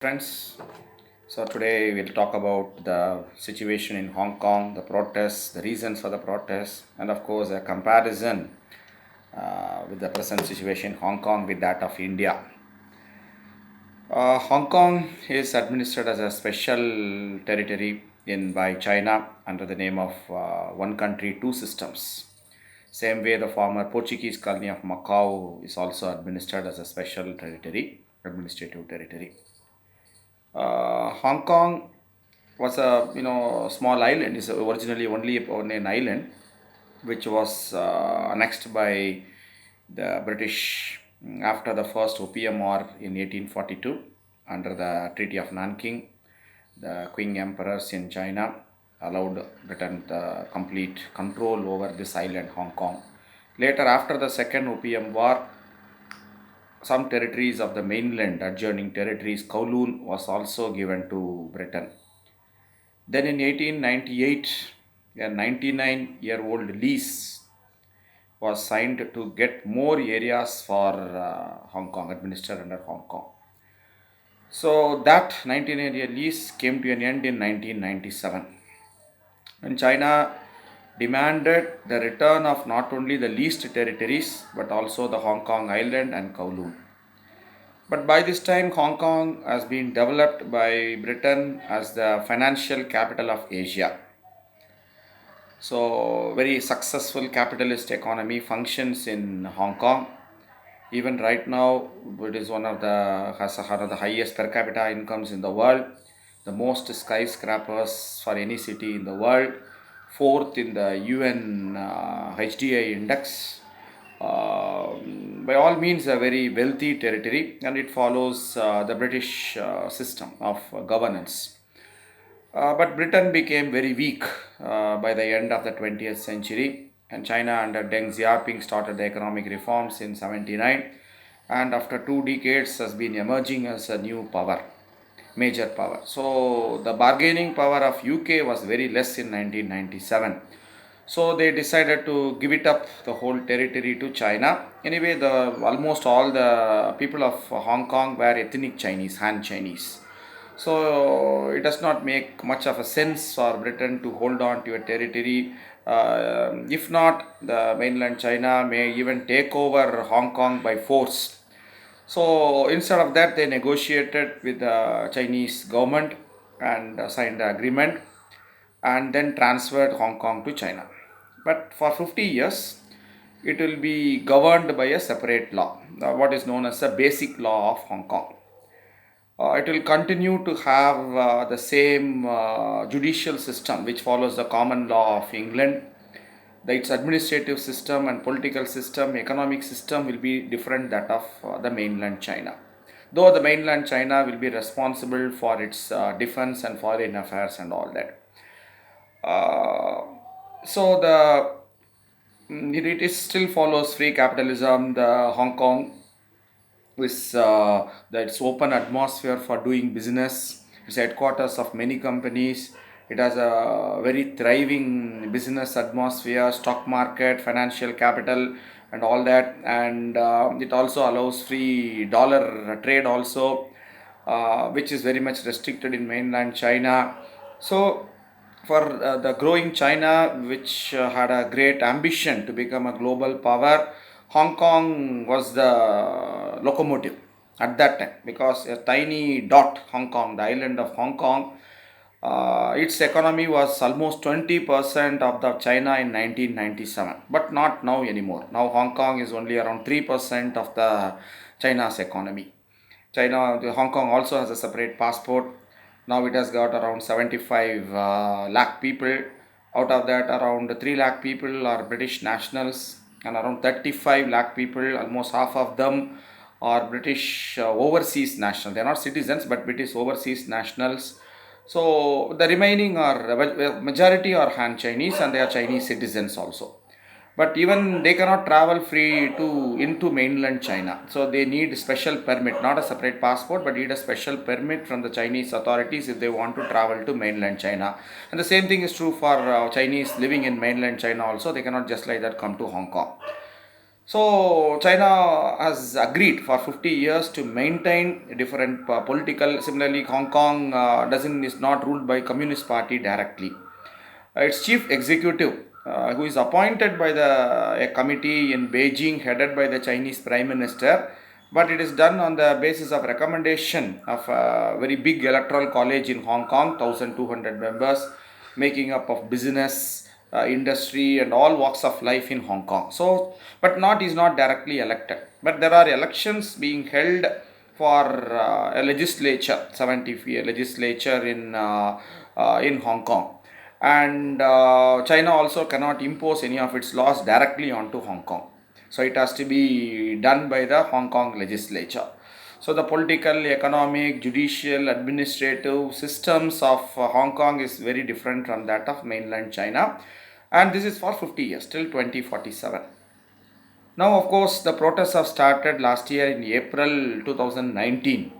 Friends, so today we'll talk about the situation in Hong Kong, the protests, the reasons for the protests, and of course a comparison with the present situation in Hong Kong with that of India. Hong Kong is administered as a special territory in by China under the name of one country, two systems. Same way, the former Portuguese colony of Macau is also administered as a special territory, administrative territory. Hong Kong was a small island. It's originally only an island, which was annexed by the British after the first Opium War in 1842 under the Treaty of Nanking. The Qing emperors in China allowed Britain the complete control over this island, Hong Kong. Later, after the Second Opium War, some territories of the mainland, adjoining territories, Kowloon was also given to Britain. Then in 1898, a 99-year-old lease was signed to get more areas for Hong Kong, administered under Hong Kong. So that 99-year lease came to an end in 1997. And China demanded the return of not only the leased territories but also the Hong Kong Island and Kowloon. But by this time, Hong Kong has been developed by Britain as the financial capital of Asia. So, very successful capitalist economy functions in Hong Kong. Even right now, it is one of the has one of the highest per capita incomes in the world, the most skyscrapers for any city in the world, fourth in the UN HDI index. By all means, a very wealthy territory, and it follows the British system of governance. But Britain became very weak by the end of the 20th century, and China under Deng Xiaoping started the economic reforms in 79, and after 2 decades has been emerging as a new power, major power. So the bargaining power of UK was very less in 1997. So they decided to give it up the whole territory to China. Anyway, the almost all the people of Hong Kong were ethnic Chinese, Han Chinese. So it does not make much of a sense for Britain to hold on to a territory. If not, the mainland China may even take over Hong Kong by force. So instead of that, they negotiated with the Chinese government and signed the agreement and then transferred Hong Kong to China. But for 50 years, it will be governed by a separate law, what is known as the Basic Law of Hong Kong. It will continue to have the same judicial system which follows the common law of England. Its administrative system and political system, economic system will be different that of the mainland China. Though the mainland China will be responsible for its defense and foreign affairs and all that. Uh, so it still follows free capitalism. The Hong Kong is its open atmosphere for doing business. It's headquarters of many companies. It has a very thriving business atmosphere, stock market, financial capital, and all that. And it also allows free dollar trade also, which is very much restricted in mainland China. So for the growing China, which had a great ambition to become a global power, Hong Kong was the locomotive at that time because a tiny dot, Hong Kong, the island of Hong Kong, its economy was almost 20% of the China in 1997, but not now anymore. Now Hong Kong is only around 3% of the China's economy. Hong Kong also has a separate passport. Now it has got around 75 lakh people. Out of that, around 3 lakh people are British nationals, and around 35 lakh people, almost half of them, are British overseas nationals. They are not citizens, but British overseas nationals. So the remaining are majority are Han Chinese, and they are Chinese citizens also. But even they cannot travel free to into mainland China. So they need special permit, not a separate passport, but need a special permit from the Chinese authorities if they want to travel to mainland China. And the same thing is true for Chinese living in mainland China also. They cannot just like that come to Hong Kong. So China has agreed for 50 years to maintain different political. Similarly, Hong Kong doesn't is not ruled by Communist Party directly. Its chief executive, who is appointed by a committee in Beijing, headed by the Chinese Prime Minister, but it is done on the basis of recommendation of a very big electoral college in Hong Kong, 1,200 members, making up of business, industry, and all walks of life in Hong Kong. So, but not is not directly elected, but there are elections being held for a legislature, 70 legislature in Hong Kong, and China also cannot impose any of its laws directly onto Hong Kong. So it has to be done by the Hong Kong legislature. So the political, economic, judicial, administrative systems of Hong Kong is very different from that of mainland China, and this is for 50 years till 2047. Now, of course, the protests have started last year in April 2019.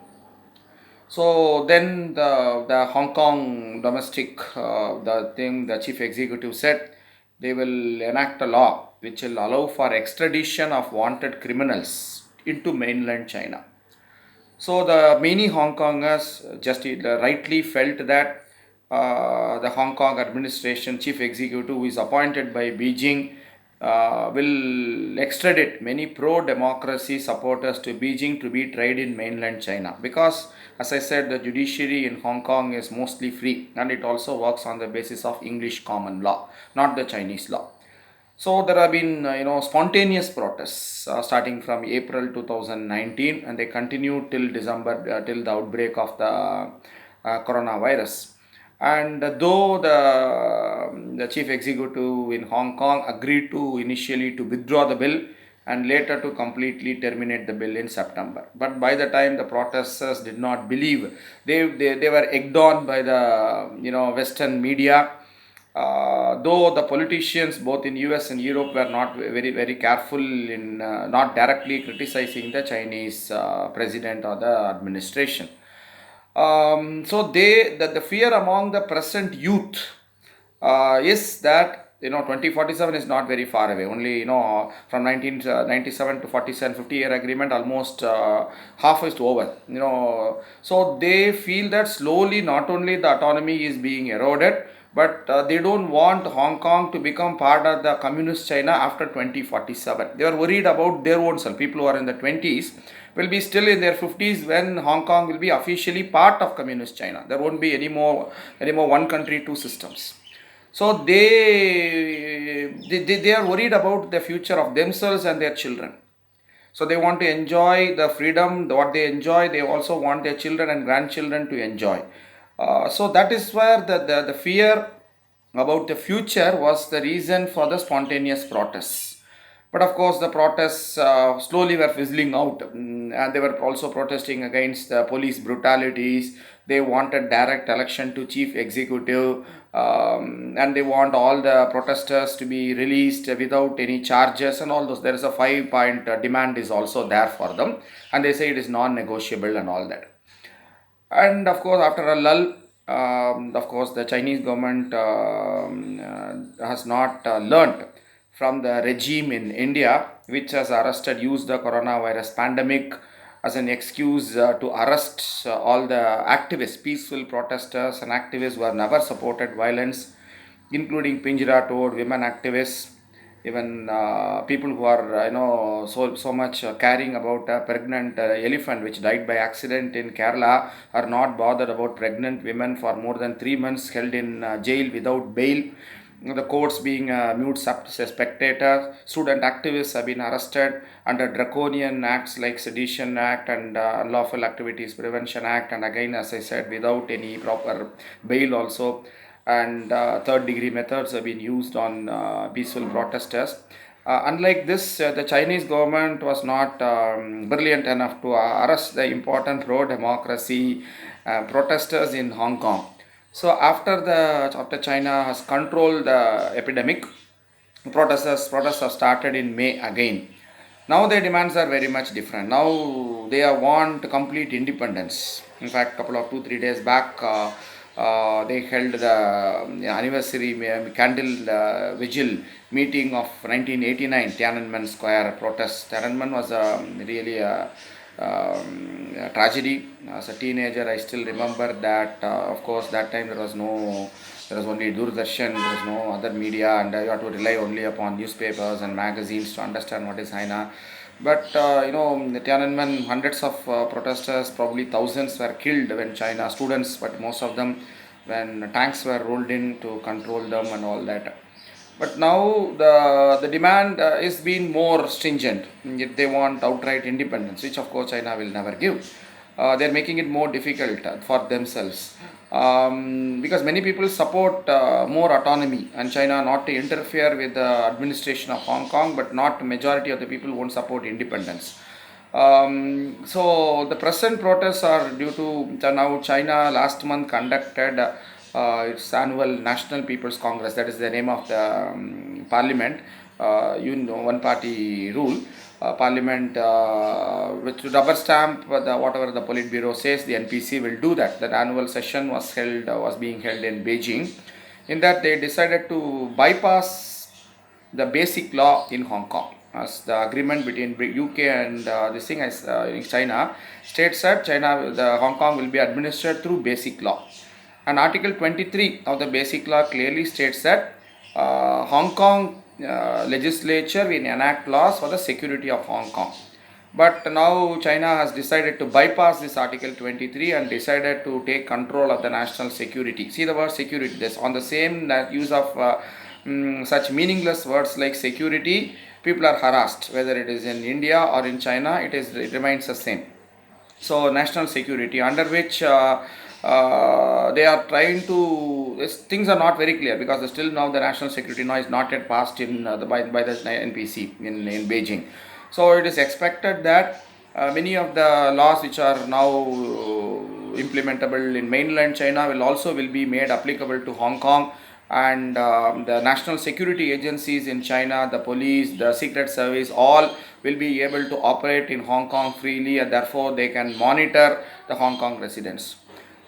So then the Hong Kong domestic the chief executive said they will enact a law which will allow for extradition of wanted criminals into mainland China. So the many Hong Kongers just rightly felt that the Hong Kong administration chief executive who is appointed by Beijing will extradite many pro-democracy supporters to Beijing to be tried in mainland China, because, as I said, the judiciary in Hong Kong is mostly free and it also works on the basis of English common law, not the Chinese law. So there have been spontaneous protests starting from April 2019, and they continued till December, till the outbreak of the coronavirus. And though the chief executive in Hong Kong agreed to initially to withdraw the bill and later to completely terminate the bill in September, but by the time the protesters did not believe, they were egged on by the Western media. Though the politicians both in US and Europe were not very careful in not directly criticizing the Chinese president or the administration. So the fear among the present youth is that 2047 is not very far away. Only from 1997 to 47 50-year agreement, almost half is over. So they feel that slowly not only the autonomy is being eroded, but they don't want Hong Kong to become part of the communist China after 2047. They are worried about their own self. People who are in the 20s will be still in their 50s when Hong Kong will be officially part of communist China. There won't be any more one country, two systems. So they are worried about the future of themselves and their children. So they want to enjoy the freedom, what they enjoy, they also want their children and grandchildren to enjoy. So that is where the fear about the future was the reason for the spontaneous protests. But of course, the protests slowly were fizzling out, and they were also protesting against the police brutalities. They wanted direct election to chief executive, and they want all the protesters to be released without any charges and all those. There is a 5 point demand is also there for them, and they say it is non-negotiable and all that. And of course, after a lull, of course, the Chinese government has not learnt from the regime in India, which has used the coronavirus pandemic as an excuse to arrest all the activists, peaceful protesters and activists who have never supported violence, including Pinjra Tod, women activists, even people who are so much caring about a pregnant elephant which died by accident in Kerala, are not bothered about pregnant women for more than 3 months held in jail without bail. The courts being mute spectator. Student activists have been arrested under draconian acts like Sedition Act and Unlawful Activities Prevention Act, and again, as I said, without any proper bail also. And third degree methods have been used on peaceful protesters. Unlike this, the Chinese government was not brilliant enough to arrest the important pro-democracy protesters in Hong Kong. So after China has controlled the epidemic, protests have started in May again. Now their demands are very much different. Now they want complete independence. In fact, couple of 2-3 days back, They held the anniversary candle vigil meeting of 1989 Tiananmen Square protest. Tiananmen was really a tragedy. As a teenager, I still remember that. Of course, that time there was only Doordarshan, there was no other media, and you had to rely only upon newspapers and magazines to understand what is China. But the Tiananmen, hundreds of protesters, probably thousands, were killed when China students, but most of them when tanks were rolled in to control them and all that. But now the demand is being more stringent. If they want outright independence, which of course China will never give, they're making it more difficult for themselves. Because many people support more autonomy and China not to interfere with the administration of Hong Kong, but not majority of the people won't support independence. So the present protests are due to now China last month conducted its annual National People's Congress. That is the name of the parliament. One party rule. Parliament, which rubber stamp whatever the Politburo says, the NPC will do that. That annual session was being held in Beijing. In that, they decided to bypass the basic law in Hong Kong, as the agreement between UK and this thing as in China states that the Hong Kong will be administered through basic law. And Article 23 of the basic law clearly states that Hong Kong legislature will enact laws for the security of Hong Kong. But now China has decided to bypass this Article 23 and decided to take control of the national security. See the word security. This on the same use of such meaningless words like security, people are harassed. Whether it is in India or in China, it remains the same. So national security, under which they are trying to. Things are not very clear because still now the national security law is not yet passed in by the NPC in Beijing. So it is expected that many of the laws which are now implementable in mainland China will be made applicable to Hong Kong, and the national security agencies in China, the police, the secret service, all will be able to operate in Hong Kong freely, and therefore they can monitor the Hong Kong residents.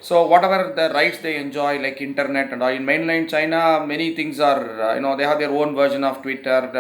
So whatever the rights they enjoy, like internet and all, in mainland China, many things are, they have their own version of Twitter,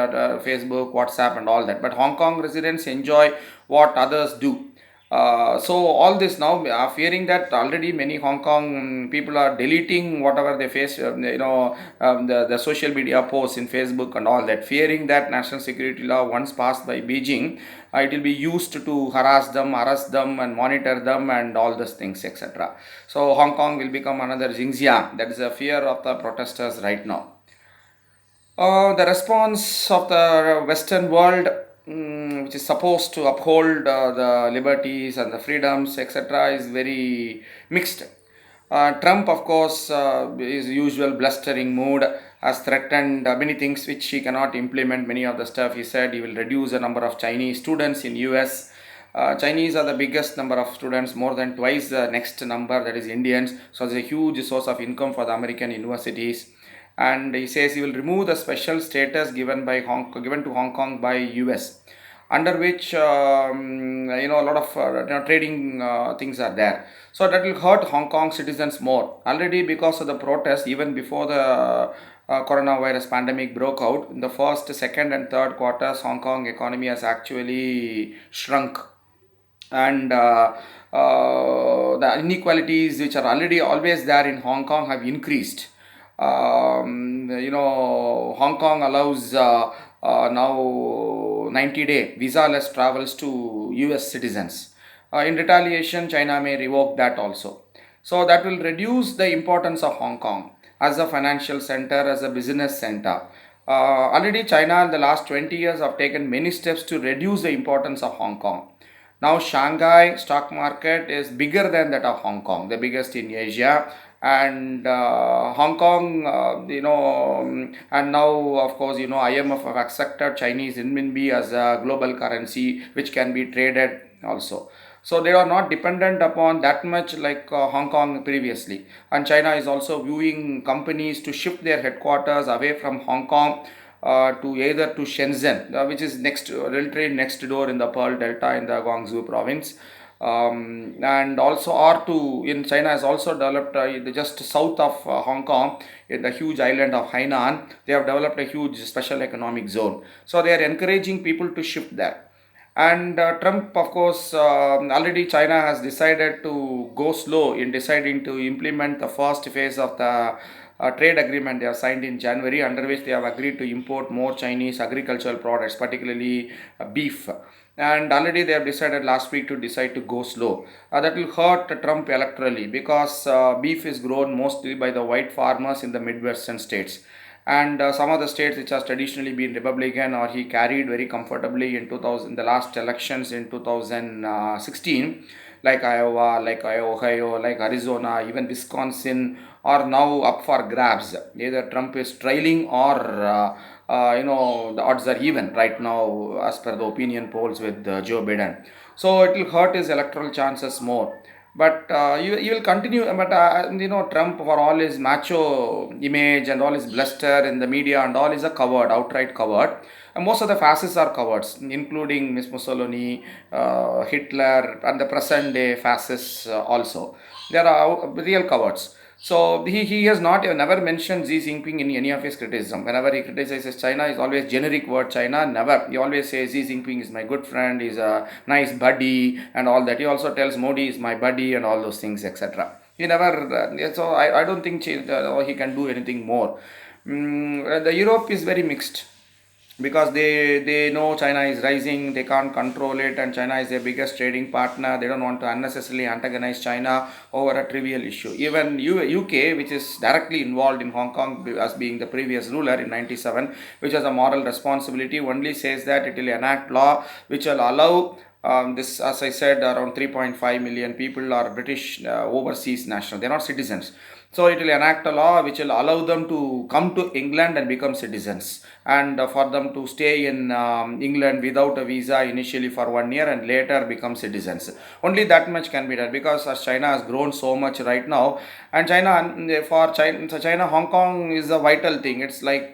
Facebook, WhatsApp and all that. But Hong Kong residents enjoy what others do. So all this now, fearing that already many Hong Kong people are deleting whatever they face, the social media posts in Facebook and all that, fearing that national security law once passed by Beijing, it will be used to harass them, arrest them and monitor them and all those things, etc. So Hong Kong will become another Xinjiang. That is a fear of the protesters right now. The response of the Western world, which is supposed to uphold the liberties and the freedoms, etc., is very mixed. Trump, of course, his usual blustering mood, has threatened many things which he cannot implement. Many of the stuff he said he will reduce the number of Chinese students in US. Chinese are the biggest number of students, more than twice the next number, that is Indians. So it's a huge source of income for the American universities. And he says he will remove the special status given to Hong Kong by US, under which a lot of trading things are there. So that will hurt Hong Kong citizens more. Already because of the protest, even before the coronavirus pandemic broke out, in the first, second and third quarters, Hong Kong economy has actually shrunk. And the inequalities which are already always there in Hong Kong have increased. Hong Kong allows now 90-day visa-less travels to US citizens. In retaliation, China may revoke that also. So that will reduce the importance of Hong Kong as a financial center, as a business center. Already China in the last 20 years have taken many steps to reduce the importance of Hong Kong. Now Shanghai stock market is bigger than that of Hong Kong, the biggest in Asia. And Hong Kong, and now of course, IMF have accepted Chinese renminbi as a global currency which can be traded also. So they are not dependent upon that much like Hong Kong previously. And China is also viewing companies to shift their headquarters away from Hong Kong to either to Shenzhen, which is relatively next door in the Pearl Delta in the Guangzhou province. And also R2 in China has also developed just south of Hong Kong in the huge island of Hainan. They have developed a huge special economic zone. So they are encouraging people to shift there. And Trump, of course, already China has decided to go slow in deciding to implement the first phase of the trade agreement they have signed in January, under which they have agreed to import more Chinese agricultural products, particularly beef. And already they have decided last week to decide to go slow. That will hurt Trump electorally because beef is grown mostly by the white farmers in the Midwestern states, and some of the states which has traditionally been Republican or he carried very comfortably in 2000, the last elections in 2016, like Iowa, like Ohio, like Arizona, even Wisconsin, are now up for grabs. Either Trump is trailing or the odds are even right now as per the opinion polls with Joe Biden. So it will hurt his electoral chances more. But you will continue. But Trump, for all his macho image and all his bluster in the media and all, is a coward, outright coward. And most of the fascists are cowards, including Miss Mussolini, Hitler, and the present day fascists also. They are real cowards. So he has not never mentioned Xi Jinping in any of his criticism. Whenever he criticizes China, it's always generic word China. Never. He always says Xi Jinping is my good friend, he's a nice buddy, and all that. He also tells Modi is my buddy and all those things, etc. He never. So I don't think he can do anything more. The Europe is very mixed because they know China is rising, they can't control it, and China is their biggest trading partner. They don't want to unnecessarily antagonize China over a trivial issue. Even UK, which is directly involved in Hong Kong as being the previous ruler in 97, which has a moral responsibility, only says that it will enact law which will allow this, as I said, around 3.5 million people are British overseas national. They're not citizens. So it will enact a law which will allow them to come to England and become citizens, and for them to stay in England without a visa initially for 1 year and later become citizens. Only that much can be done because as China has grown so much right now, and China, Hong Kong is a vital thing. It's like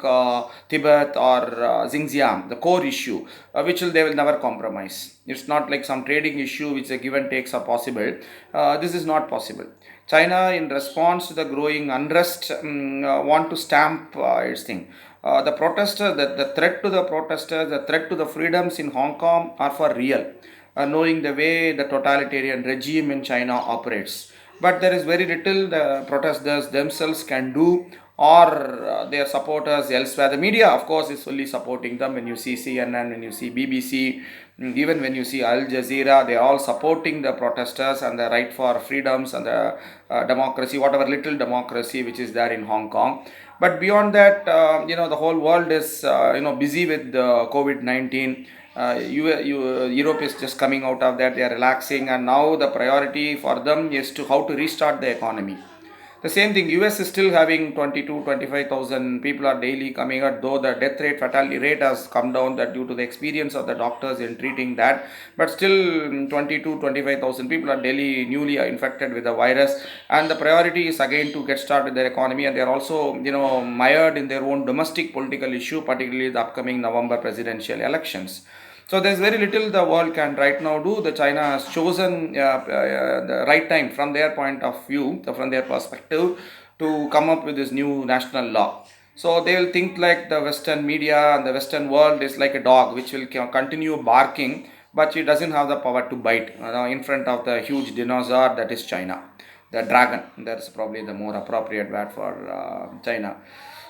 Tibet or Xinjiang, the core issue, they will never compromise. It's not like some trading issue which a give and takes are possible. This is not possible. China, in response to the growing unrest, want to stamp its thing. The threat to the protesters, the threat to the freedoms in Hong Kong are for real, knowing the way the totalitarian regime in China operates. But there is very little the protesters themselves can do, or their supporters elsewhere. The media, of course, is fully supporting them. When you see CNN, when you see BBC, even when you see Al Jazeera, they are all supporting the protesters and the right for freedoms and the democracy, whatever little democracy which is there in Hong Kong. But beyond that, the whole world is busy with COVID-19. Europe is just coming out of that. They are relaxing, and now the priority for them is to how to restart the economy. The same thing, US is still having 22, 25,000 people are daily coming out, though the death rate, fatality rate has come down that due to the experience of the doctors in treating that. But still 22, 25,000 people are daily newly infected with the virus. And the priority is again to get started with their economy. And they are also, mired in their own domestic political issue, particularly the upcoming November presidential elections. So there's very little the world can right now do. The China has chosen the right time from their point of view, from their perspective, to come up with this new national law. So they will think like the Western media and the Western world is like a dog which will continue barking, but it doesn't have the power to bite in front of the huge dinosaur that is China, the dragon. That's probably the more appropriate word for China.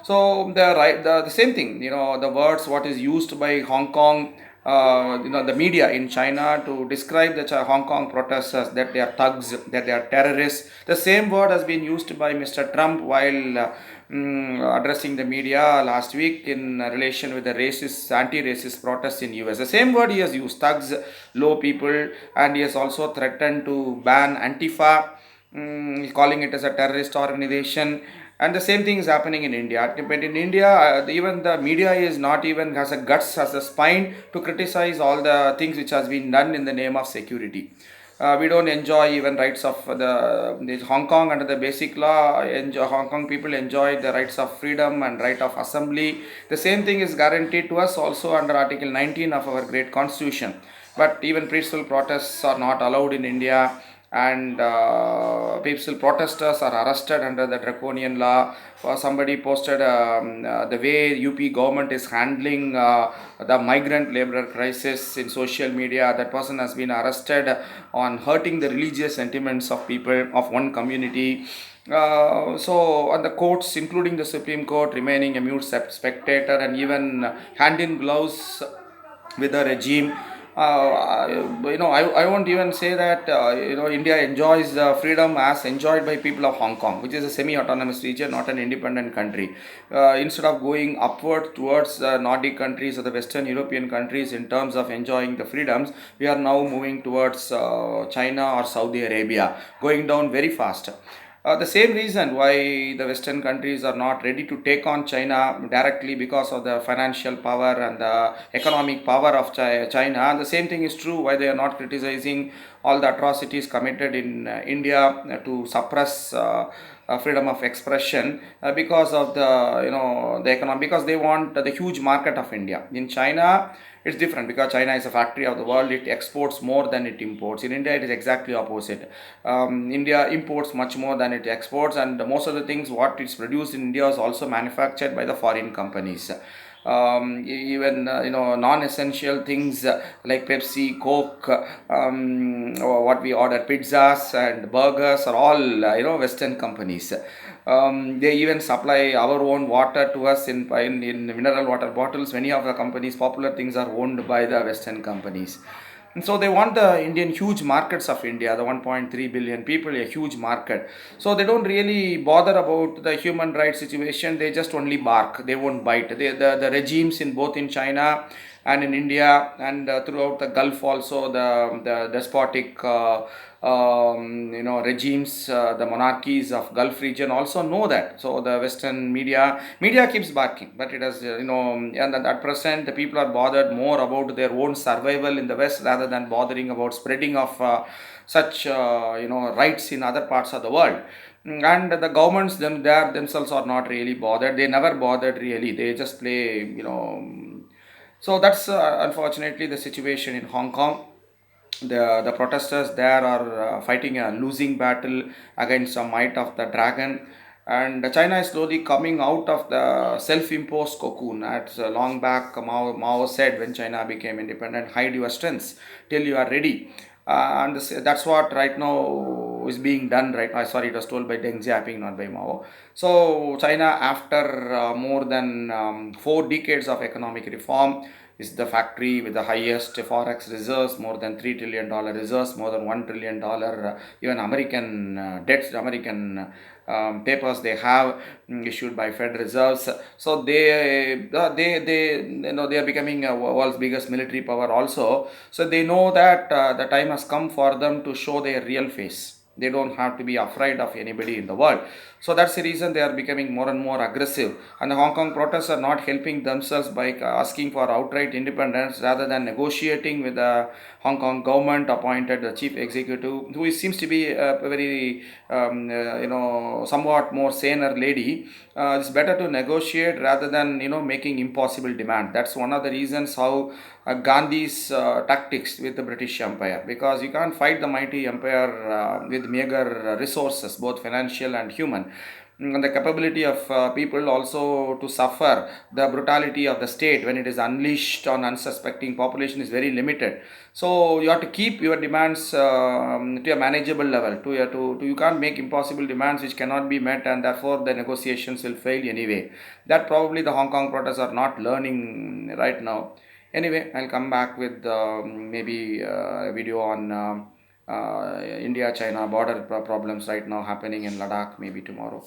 So the same thing, the words what is used by Hong Kong, the media in China to describe the Hong Kong protesters, that they are thugs, that they are terrorists. The same word has been used by Mr. Trump while addressing the media last week in relation with the anti-racist protests in US. The same word he has used, thugs, low people, and he has also threatened to ban Antifa, calling it as a terrorist organization. And the same thing is happening in India. But in India, even the media is not even has a guts, has a spine to criticize all the things which has been done in the name of security. We don't enjoy even rights of the Hong Kong under the basic law. Hong Kong people enjoy the rights of freedom and right of assembly. The same thing is guaranteed to us also under Article 19 of our great constitution. But even peaceful protests are not allowed in India, and peaceful protesters are arrested under the draconian law. Somebody posted the way UP government is handling the migrant laborer crisis in social media. That person has been arrested on hurting the religious sentiments of people of one community. And the courts, including the Supreme Court, remaining a mute spectator and even hand in gloves with the regime. I won't even say that India enjoys freedom as enjoyed by people of Hong Kong, which is a semi-autonomous region, not an independent country. Instead of going upward towards the Nordic countries or the Western European countries in terms of enjoying the freedoms, we are now moving towards China or Saudi Arabia, going down very fast. The same reason why the Western countries are not ready to take on China directly, because of the financial power and the economic power of China. And the same thing is true why they are not criticizing all the atrocities committed in India to suppress freedom of expression, because of the economy, because they want the huge market of India. In China, it's different, because China is a factory of the world. It exports more than it imports. In India, it is exactly opposite. India imports much more than it exports, and most of the things what is produced in India is also manufactured by the foreign companies. Even non-essential things like Pepsi, Coke, or what we order, pizzas and burgers, are all Western companies. They even supply our own water to us in mineral water bottles. Many of the companies, popular things, are owned by the Western companies. And so they want the Indian huge markets of India, the 1.3 billion people, a huge market. So they don't really bother about the human rights situation. They just only bark. They won't bite. The regimes in both in China and in India and throughout the Gulf also, the despotic regimes, the monarchies of Gulf region also know that. So the Western media keeps barking, but it has and at present the people are bothered more about their own survival in the West rather than bothering about spreading of such rights in other parts of the world. And the governments themselves are not really bothered. They never bothered really. They just play. So that's unfortunately the situation in Hong Kong. The protesters there are fighting a losing battle against the might of the dragon, and China is slowly coming out of the self-imposed cocoon. At long back, Mao said when China became independent, hide your strengths till you are ready. That's what right now is being done right now. Sorry, it was told by Deng Xiaoping, not by Mao. So China, after more than 4 decades of economic reform, is the factory with the highest forex reserves, more than $3 trillion reserves, more than $1 trillion, even American debts, American papers they have issued by Fed Reserves. So they are becoming a world's biggest military power also. So they know that the time has come for them to show their real face. They don't have to be afraid of anybody in the world. So that's the reason they are becoming more and more aggressive. And the Hong Kong protests are not helping themselves by asking for outright independence, rather than negotiating with the Hong Kong government appointed the chief executive, who seems to be a very somewhat more saner lady. It's better to negotiate rather than making impossible demand. That's one of the reasons how Gandhi's tactics with the British Empire, because you can't fight the mighty empire with meager resources, both financial and human. And the capability of people also to suffer the brutality of the state when it is unleashed on unsuspecting population is very limited. So you have to keep your demands to a manageable level. You can't make impossible demands which cannot be met, and therefore the negotiations will fail anyway. That probably the Hong Kong protests are not learning right now. Anyway, I'll come back with maybe a video on India China border problems right now happening in Ladakh maybe tomorrow.